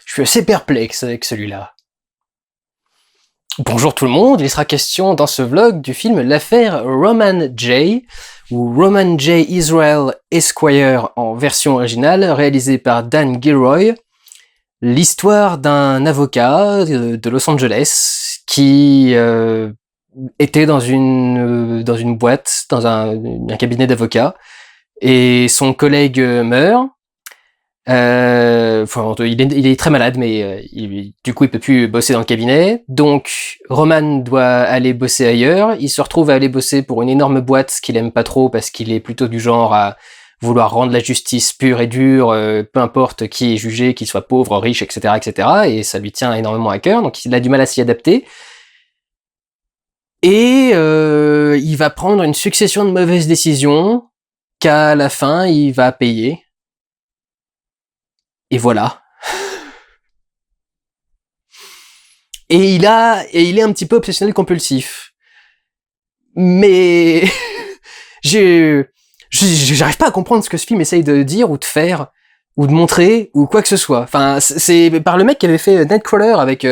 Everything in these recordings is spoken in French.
Je suis assez perplexe avec celui-là. Bonjour tout le monde, il sera question dans ce vlog du film L'affaire Roman J, ou Roman J. Israel Esquire en version originale, réalisé par Dan Gilroy. L'histoire d'un avocat de Los Angeles qui était dans une boîte, dans un cabinet d'avocats, et son collègue meurt. Il est très malade, mais du coup il peut plus bosser dans le cabinet. Donc Roman doit aller bosser ailleurs. Il se retrouve à aller bosser pour une énorme boîte qu'il aime pas trop parce qu'il est plutôt du genre à vouloir rendre la justice pure et dure, peu importe qui est jugé, qu'il soit pauvre, riche, etc., etc. Et ça lui tient énormément à cœur. Donc il a du mal à s'y adapter. Et il va prendre une succession de mauvaises décisions qu'à la fin il va payer. Et voilà. Et il est un petit peu obsessionnel compulsif. Mais j'arrive pas à comprendre ce que ce film essaye de dire ou de faire ou de montrer ou quoi que ce soit. Enfin, c'est par le mec qui avait fait Nightcrawler avec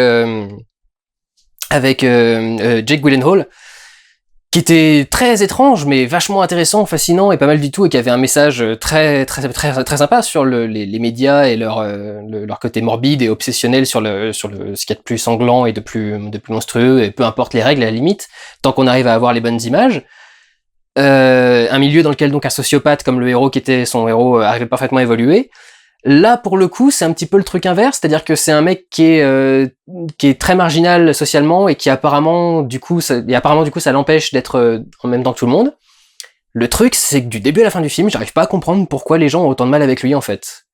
Jake Gyllenhaal, qui était très étrange mais vachement intéressant, fascinant et pas mal du tout, et qui avait un message très sympa sur les médias et leur côté morbide et obsessionnel sur ce qu'il y a de plus sanglant et de plus monstrueux, et peu importe les règles à la limite, tant qu'on arrive à avoir les bonnes images. Un milieu dans lequel donc un sociopathe comme le héros qui était son héros arrivait parfaitement à évoluer. Là, pour le coup, c'est un petit peu le truc inverse, c'est-à-dire que c'est un mec qui est très marginal socialement et qui apparemment, du coup, ça l'empêche d'être en même temps que tout le monde. Le truc, c'est que du début à la fin du film, j'arrive pas à comprendre pourquoi les gens ont autant de mal avec lui, en fait.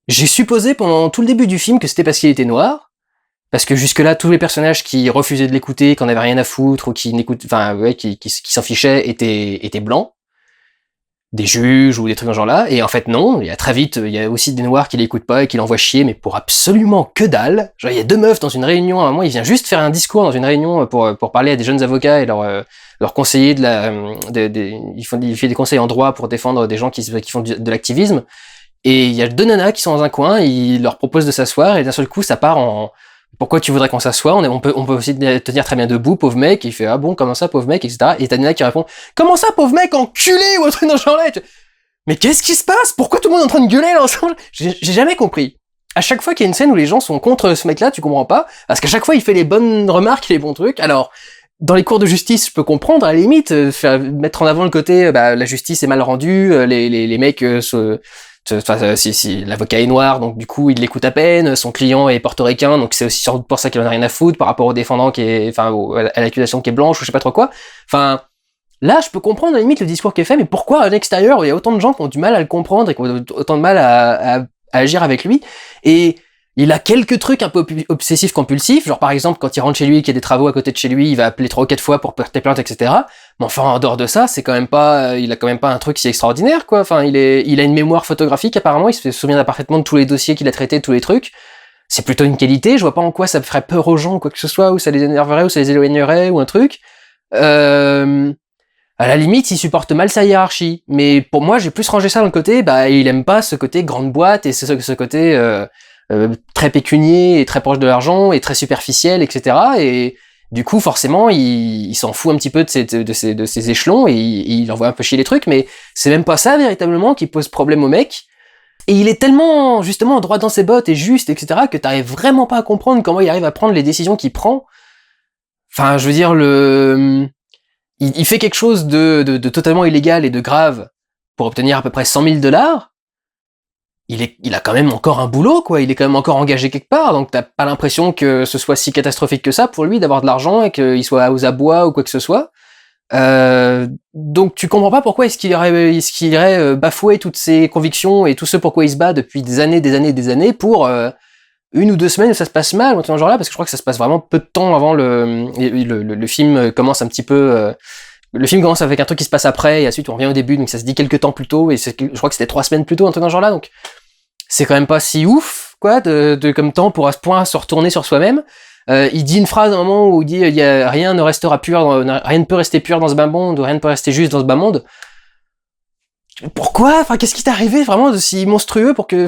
J'ai supposé pendant tout le début du film que c'était parce qu'il était noir, parce que jusque-là, tous les personnages qui refusaient de l'écouter, qui en avaient rien à foutre, ou qui s'en fichaient, étaient blancs. Des juges ou des trucs dans ce genre-là, et en fait non, il y a aussi des noirs qui l'écoutent pas et qui l'envoient chier, mais pour absolument que dalle. Genre il y a deux meufs dans une réunion, à un moment il vient juste faire un discours dans une réunion pour parler à des jeunes avocats et leur conseiller il fait des conseils en droit pour défendre des gens qui font de l'activisme, et il y a deux nanas qui sont dans un coin, il leur propose de s'asseoir, et d'un seul coup ça part en pourquoi tu voudrais qu'on s'assoie? On peut aussi tenir très bien debout, pauvre mec. Et il fait, ah bon, comment ça, pauvre mec, etc. Et t'as Nina qui répond, comment ça, pauvre mec, enculé, ou un truc dans ce genre-là. Mais qu'est-ce qui se passe? Pourquoi tout le monde est en train de gueuler là ensemble? J'ai jamais compris. À chaque fois qu'il y a une scène où les gens sont contre ce mec-là, tu comprends pas. Parce qu'à chaque fois, il fait les bonnes remarques, les bons trucs. Alors, dans les cours de justice, je peux comprendre, à la limite, mettre en avant le côté, la justice est mal rendue, les mecs si l'avocat est noir, donc du coup il l'écoute à peine, son client est portoricain, donc c'est aussi sans doute pour ça qu'il en a rien à foutre par rapport au défendant à l'accusation qui est blanche ou je sais pas trop quoi. Enfin, là je peux comprendre à la limite le discours qui est fait, mais pourquoi à l'extérieur il y a autant de gens qui ont du mal à le comprendre et qui ont autant de mal à agir avec lui? Et il a quelques trucs un peu obsessifs compulsifs, genre par exemple quand il rentre chez lui, qu'il y a des travaux à côté de chez lui, il va appeler 3 ou 4 fois pour porter plainte, etc. Mais enfin, en dehors de ça, il a quand même pas un truc si extraordinaire, quoi. Enfin, il a une mémoire photographique, apparemment, il se souvient parfaitement de tous les dossiers qu'il a traités, tous les trucs. C'est plutôt une qualité, je vois pas en quoi ça ferait peur aux gens, ou quoi que ce soit, ou ça les énerverait, ou ça les éloignerait, ou un truc. À la limite, il supporte mal sa hiérarchie. Mais pour moi, j'ai plus rangé ça dans le côté, il aime pas ce côté grande boîte, et ce côté, très pécunier, et très proche de l'argent, et très superficiel, etc. Et du coup, forcément, il s'en fout un petit peu de ces échelons, et il envoie un peu chier les trucs, mais c'est même pas ça, véritablement, qui pose problème au mec. Et il est tellement, justement, droit dans ses bottes et juste, etc., que t'arrives vraiment pas à comprendre comment il arrive à prendre les décisions qu'il prend. Enfin, je veux dire, il fait quelque chose de totalement illégal et de grave pour obtenir à peu près $100,000. Il a quand même encore un boulot, quoi. Il est quand même encore engagé quelque part, donc t'as pas l'impression que ce soit si catastrophique que ça pour lui d'avoir de l'argent et qu'il soit aux abois ou quoi que ce soit. Donc tu comprends pas pourquoi est-ce qu'il irait bafouer toutes ses convictions et tout ce pourquoi il se bat depuis des années pour 1 ou 2 semaines où ça se passe mal, ou un truc dans ce genre-là, parce que je crois que ça se passe vraiment peu de temps avant le film commence un petit peu. Le film commence avec un truc qui se passe après, et ensuite on revient au début, donc ça se dit quelques temps plus tôt, et je crois que c'était 3 semaines plus tôt, un truc dans ce genre-là, donc c'est quand même pas si ouf, quoi, de comme temps pour à ce point se retourner sur soi-même. Il dit une phrase à un moment où il dit rien ne peut rester pur dans ce bas monde, ou rien ne peut rester juste dans ce bas monde. Pourquoi? Enfin, qu'est-ce qui t'est arrivé vraiment de si monstrueux pour que,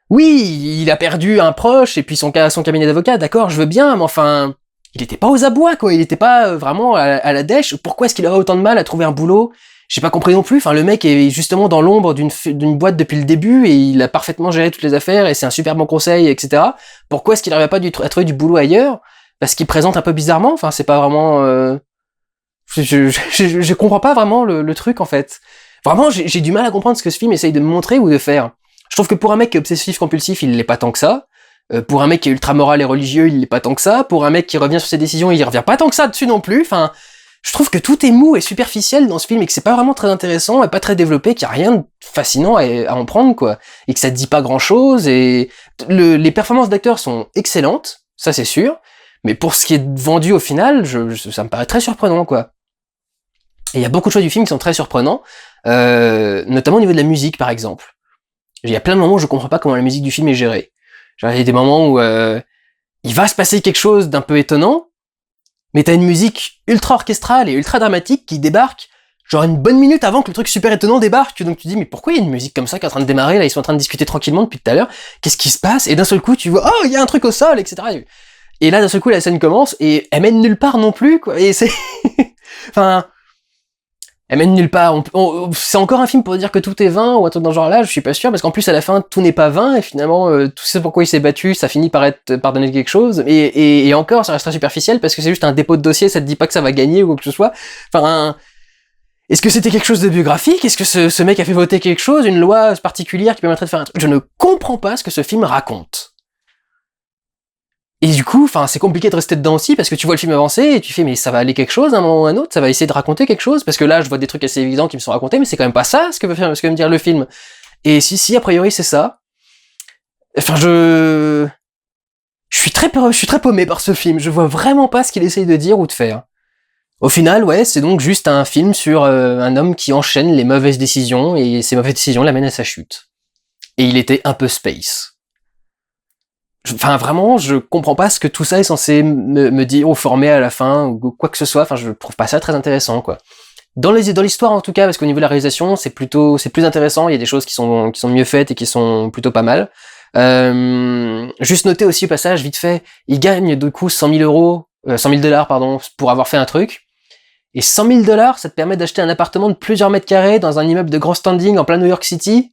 oui, il a perdu un proche et puis son cabinet d'avocat, d'accord, je veux bien, mais enfin, il était pas aux abois, quoi, il était pas vraiment à la dèche. Pourquoi est-ce qu'il aurait autant de mal à trouver un boulot? J'ai pas compris non plus. Enfin, le mec est justement dans l'ombre d'une boîte depuis le début et il a parfaitement géré toutes les affaires et c'est un super bon conseil, etc. Pourquoi est-ce qu'il n'arrive pas à trouver du boulot ailleurs? Parce qu'il présente un peu bizarrement. Enfin, c'est pas vraiment. Je comprends pas vraiment le truc en fait. Vraiment, j'ai du mal à comprendre ce que ce film essaye de me montrer ou de faire. Je trouve que pour un mec qui est obsessif compulsif, il l'est pas tant que ça. Pour un mec qui est ultra moral et religieux, il l'est pas tant que ça. Pour un mec qui revient sur ses décisions, il revient pas tant que ça dessus non plus. Enfin, je trouve que tout est mou et superficiel dans ce film et que c'est pas vraiment très intéressant et pas très développé, qu'il y a rien de fascinant à en prendre, quoi. Et que ça dit pas grand chose et les performances d'acteurs sont excellentes, ça c'est sûr. Mais pour ce qui est vendu au final, ça me paraît très surprenant, quoi. Et il y a beaucoup de choses du film qui sont très surprenants, notamment au niveau de la musique, par exemple. Il y a plein de moments où je comprends pas comment la musique du film est gérée. Genre, il y a des moments où il va se passer quelque chose d'un peu étonnant, mais t'as une musique ultra orchestrale et ultra dramatique qui débarque genre une bonne minute avant que le truc super étonnant débarque. Donc tu te dis, mais pourquoi il y a une musique comme ça qui est en train de démarrer, là ils sont en train de discuter tranquillement depuis tout à l'heure, qu'est-ce qui se passe? Et d'un seul coup tu vois, oh il y a un truc au sol, etc. Et là d'un seul coup la scène commence et elle mène nulle part non plus, quoi. Et c'est... enfin... Elle mène nulle part. C'est encore un film pour dire que tout est vain ou un truc dans ce genre-là, je suis pas sûr, parce qu'en plus à la fin tout n'est pas vain et finalement tout ce pourquoi il s'est battu, ça finit par donner quelque chose. Et encore ça reste très superficiel parce que c'est juste un dépôt de dossier, ça te dit pas que ça va gagner ou quoi que ce soit. Enfin, est-ce que c'était quelque chose de biographique? Est-ce que ce mec a fait voter quelque chose, une loi particulière qui permettrait de faire un truc? Je ne comprends pas ce que ce film raconte. Et du coup, enfin, c'est compliqué de rester dedans aussi parce que tu vois le film avancer et tu fais mais ça va aller quelque chose à un moment ou à un autre, ça va essayer de raconter quelque chose parce que là je vois des trucs assez évidents qui me sont racontés mais c'est quand même pas ça ce que veut me dire le film. Et si a priori c'est ça. Enfin je suis très paumé par ce film, je vois vraiment pas ce qu'il essaye de dire ou de faire. Au final, ouais, c'est donc juste un film sur un homme qui enchaîne les mauvaises décisions et ces mauvaises décisions l'amènent à sa chute. Et il était un peu space. Enfin, vraiment, je comprends pas ce que tout ça est censé me dire ou former à la fin, ou quoi que ce soit. Enfin, je trouve pas ça très intéressant, quoi. Dans l'histoire, en tout cas, parce qu'au niveau de la réalisation, c'est plus intéressant. Il y a des choses qui sont mieux faites et qui sont plutôt pas mal. Juste noter aussi au passage, vite fait, il gagne du coup 100 000 $, pardon, pour avoir fait un truc. Et 100 000 $, ça te permet d'acheter un appartement de plusieurs mètres carrés dans un immeuble de grand standing en plein New York City.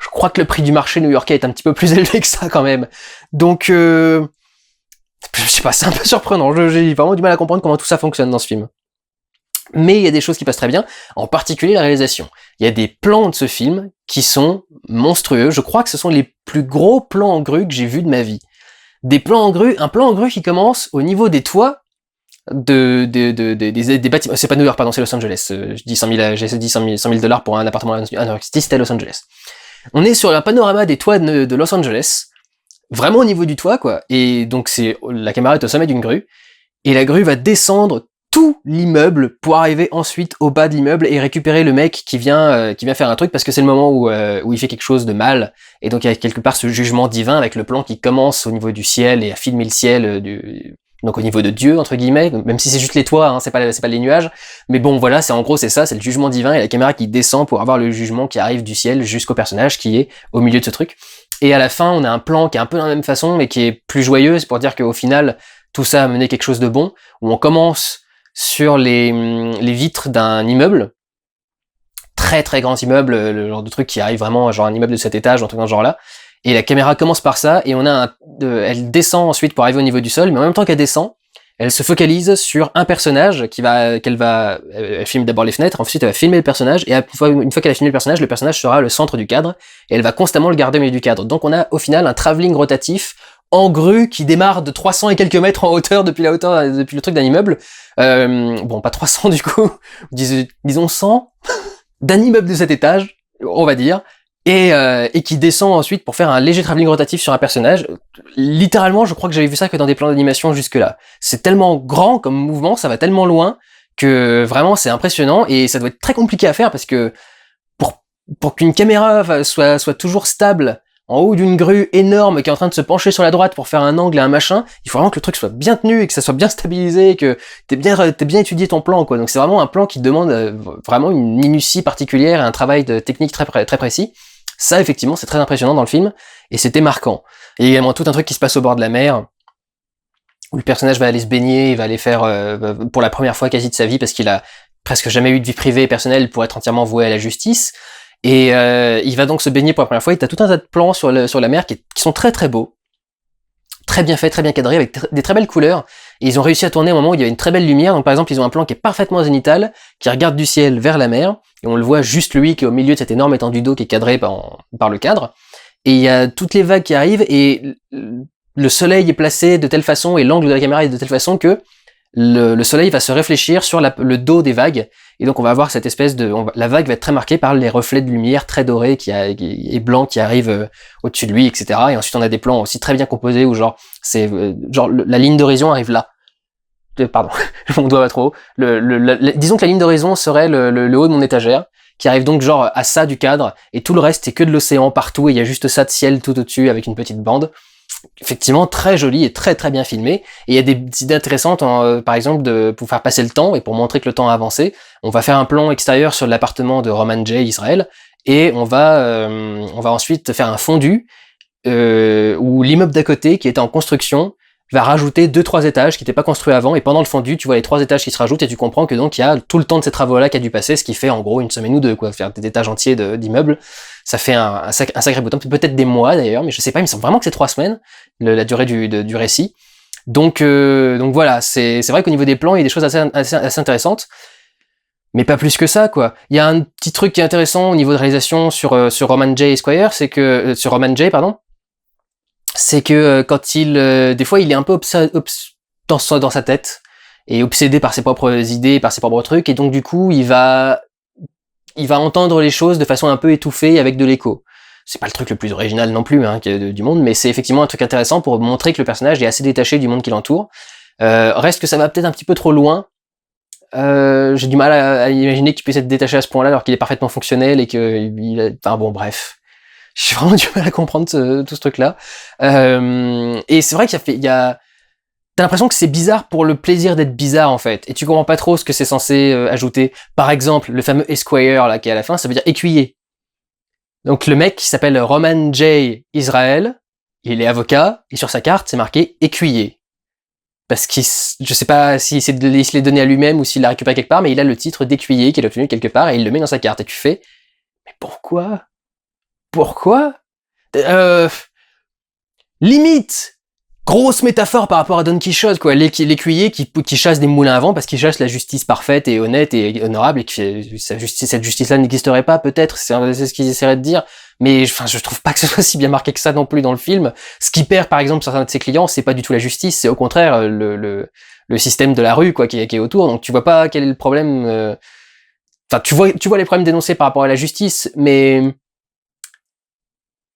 Je crois que le prix du marché new-yorkais est un petit peu plus élevé que ça quand même. Donc, je sais pas, c'est un peu surprenant. J'ai vraiment du mal à comprendre comment tout ça fonctionne dans ce film. Mais il y a des choses qui passent très bien, en particulier la réalisation. Il y a des plans de ce film qui sont monstrueux. Je crois que ce sont les plus gros plans en grue que j'ai vus de ma vie. Un plan en grue qui commence au niveau des toits des bâtiments. C'est pas New York, pardon, c'est Los Angeles. J'ai dit 100 000 $ pour un appartement à New York City, c'était Los Angeles. On est sur un panorama des toits de Los Angeles, vraiment au niveau du toit, quoi. Et donc la caméra est au sommet d'une grue, et la grue va descendre tout l'immeuble pour arriver ensuite au bas de l'immeuble et récupérer le mec qui vient faire un truc parce que c'est le moment où il fait quelque chose de mal. Et donc il y a quelque part ce jugement divin avec le plan qui commence au niveau du ciel et à filmer le ciel donc au niveau de Dieu entre guillemets, même si c'est juste les toits, hein, c'est pas les nuages, mais bon voilà, c'est le jugement divin et la caméra qui descend pour avoir le jugement qui arrive du ciel jusqu'au personnage qui est au milieu de ce truc. Et à la fin, on a un plan qui est un peu dans la même façon mais qui est plus joyeux, c'est pour dire qu'au final tout ça a mené quelque chose de bon, où on commence sur les vitres d'un immeuble, très très grand immeuble, le genre de truc qui arrive vraiment genre un immeuble de 7 étages, un truc dans ce genre-là. Et la caméra commence par ça, et elle descend ensuite pour arriver au niveau du sol, mais en même temps qu'elle descend, elle se focalise sur un personnage elle filme d'abord les fenêtres, ensuite elle va filmer le personnage, et une fois qu'elle a filmé le personnage sera le centre du cadre, et elle va constamment le garder au milieu du cadre. Donc on a au final un travelling rotatif en grue qui démarre de 300 et quelques mètres en hauteur depuis le truc d'un immeuble. Bon, pas 300 du coup, disons 100, d'un immeuble de 7 étages, on va dire, et qui descend ensuite pour faire un léger travelling rotatif sur un personnage. Littéralement, je crois que j'avais vu ça que dans des plans d'animation jusque-là. C'est tellement grand comme mouvement, ça va tellement loin, que vraiment c'est impressionnant, et ça doit être très compliqué à faire parce que pour qu'une caméra soit toujours stable en haut d'une grue énorme qui est en train de se pencher sur la droite pour faire un angle et un machin, il faut vraiment que le truc soit bien tenu et que ça soit bien stabilisé, que t'aies bien étudié ton plan, quoi. Donc c'est vraiment un plan qui demande vraiment une minutie particulière et un travail de technique très précis. Ça, effectivement, c'est très impressionnant dans le film, et c'était marquant. Et également tout un truc qui se passe au bord de la mer, où le personnage va aller se baigner, il va aller faire, pour la première fois quasi de sa vie, parce qu'il a presque jamais eu de vie privée et personnelle pour être entièrement voué à la justice, et il va donc se baigner pour la première fois, et t'as tout un tas de plans sur la mer qui sont très très beaux, très bien faits, très bien cadrés, avec des très belles couleurs, et ils ont réussi à tourner au moment où il y avait une très belle lumière. Donc par exemple, ils ont un plan qui est parfaitement zénital, qui regarde du ciel vers la mer, et on le voit juste lui qui est au milieu de cette énorme étendue d'eau qui est cadrée par le cadre, et il y a toutes les vagues qui arrivent, et le soleil est placé de telle façon, et l'angle de la caméra est de telle façon que le soleil va se réfléchir sur le dos des vagues, et donc on va avoir cette espèce la vague va être très marquée par les reflets de lumière très dorés et blancs qui arrivent au-dessus de lui, etc. Et ensuite on a des plans aussi très bien composés où genre la ligne d'horizon arrive là. Pardon, mon doigt va trop haut. Disons que la ligne d'horizon serait le haut de mon étagère, qui arrive donc genre à ça du cadre, et tout le reste c'est que de l'océan partout, et il y a juste ça de ciel tout au-dessus avec une petite bande. Effectivement très joli et très très bien filmé, et il y a des idées intéressantes, par exemple pour faire passer le temps et pour montrer que le temps a avancé, on va faire un plan extérieur sur l'appartement de Roman J. Israel, et on va ensuite faire un fondu où l'immeuble d'à côté qui était en construction va rajouter 2-3 étages qui n'étaient pas construits avant, et pendant le fondu tu vois les 3 étages qui se rajoutent, et tu comprends que donc il y a tout le temps de ces travaux là qui a dû passer, ce qui fait en gros une semaine ou deux, quoi, faire des étages entiers d'immeubles. Ça fait un sacré bout de temps, peut-être des mois d'ailleurs, mais je sais pas, il me semble vraiment que c'est 3 semaines, la durée du récit. Donc voilà, c'est vrai qu'au niveau des plans, il y a des choses assez intéressantes, mais pas plus que ça, quoi. Il y a un petit truc qui est intéressant au niveau de réalisation sur Roman J. Esquire, c'est que sur Roman J, pardon, c'est que quand des fois il est un peu dans sa tête, et obsédé par ses propres idées, par ses propres trucs, et donc du coup il va entendre les choses de façon un peu étouffée avec de l'écho. C'est pas le truc le plus original non plus du monde, mais c'est effectivement un truc intéressant pour montrer que le personnage est assez détaché du monde qui l'entoure. Reste que ça va peut-être un petit peu trop loin. J'ai du mal à imaginer qu'il puisse être détaché à ce point-là alors qu'il est parfaitement fonctionnel et que enfin bon, bref. J'ai vraiment du mal à comprendre tout ce truc-là. Et c'est vrai t'as l'impression que c'est bizarre pour le plaisir d'être bizarre, en fait. Et tu comprends pas trop ce que c'est censé ajouter. Par exemple, le fameux Esquire, là, qui est à la fin, ça veut dire écuyer. Donc le mec qui s'appelle Roman J. Israel, il est avocat, et sur sa carte, c'est marqué écuyer. Parce je sais pas s'il se l'est donné à lui-même ou s'il l'a récupéré quelque part, mais il a le titre d'écuyer qu'il a obtenu quelque part, et il le met dans sa carte. Et tu fais, mais pourquoi? Pourquoi? Limite! Grosse métaphore par rapport à Don Quichotte, quoi. L'écuyer qui chasse des moulins à vent parce qu'il chasse la justice parfaite et honnête et honorable, et que cette justice-là n'existerait pas, peut-être. C'est ce qu'ils essaieraient de dire. Mais, enfin, je trouve pas que ce soit si bien marqué que ça non plus dans le film. Ce qui perd, par exemple, certains de ses clients, c'est pas du tout la justice, c'est au contraire le système de la rue, quoi, qui est autour. Donc tu vois pas quel est le problème. Enfin, tu vois les problèmes dénoncés par rapport à la justice, mais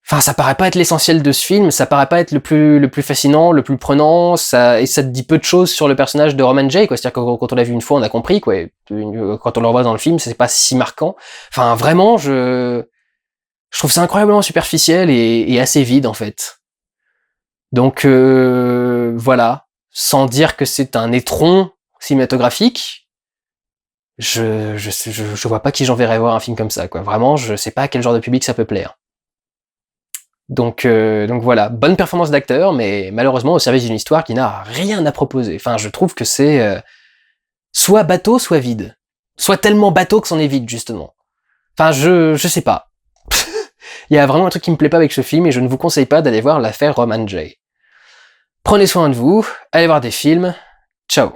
enfin, ça paraît pas être l'essentiel de ce film, ça paraît pas être le plus fascinant, le plus prenant, et ça te dit peu de choses sur le personnage de Roman J, quoi. C'est-à-dire que quand on l'a vu une fois, on a compris, quoi. Et quand on le revoit dans le film, c'est pas si marquant. Enfin, vraiment, je trouve ça incroyablement superficiel et assez vide, en fait. Donc, voilà. Sans dire que c'est un étron cinématographique, je vois pas qui j'enverrais voir un film comme ça, quoi. Vraiment, je sais pas à quel genre de public ça peut plaire. Donc voilà, bonne performance d'acteur, mais malheureusement au service d'une histoire qui n'a rien à proposer. Enfin, je trouve que c'est soit bateau, soit vide. Soit tellement bateau que c'en est vide, justement. Enfin, je sais pas. Il y a vraiment un truc qui me plaît pas avec ce film, et je ne vous conseille pas d'aller voir l'affaire Roman J. Prenez soin de vous, allez voir des films, ciao.